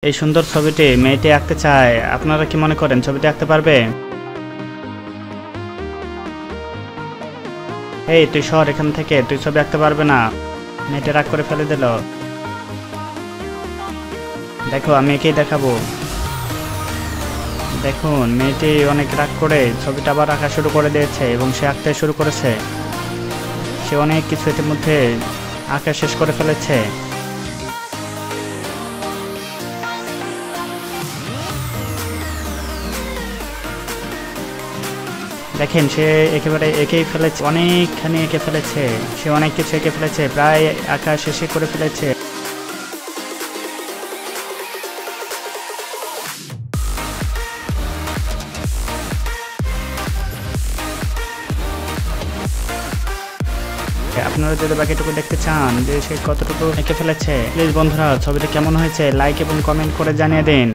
এই সুন্দর ছবিটি মেয়েটি আঁকতে চায়। আপনারা কি মনে করেন ছবিটি আঁকতে পারবে? এই তুই সর এখান থেকে, তুই ছবি আঁকতে পারবে না। মেয়েটি রাগ করে ফেলে দিল। দেখো আমি একেই দেখাবো। দেখুন মেয়েটি অনেক রাগ করে ছবিটা আবার আঁকা শুরু করে দিয়েছে এবং সে আঁকতে শুরু করেছে। সে অনেক কিছু ইতিমধ্যে আঁকা শেষ করে ফেলেছে। দেখেন সে একেবারে এঁকেই ফেলেছে, অনেকখানি এঁকে ফেলেছে। সে অনেক কিছু এঁকে ফেলেছে, প্রায় আঁকা শেষে করে ফেলেছে। আপনারা যদি বাকিটুকু দেখতে চান যে সে কতটুকু এঁকে ফেলেছে, প্লিজ বন্ধুরা ছবিটা কেমন হয়েছে লাইক এবং কমেন্ট করে জানিয়ে দিন।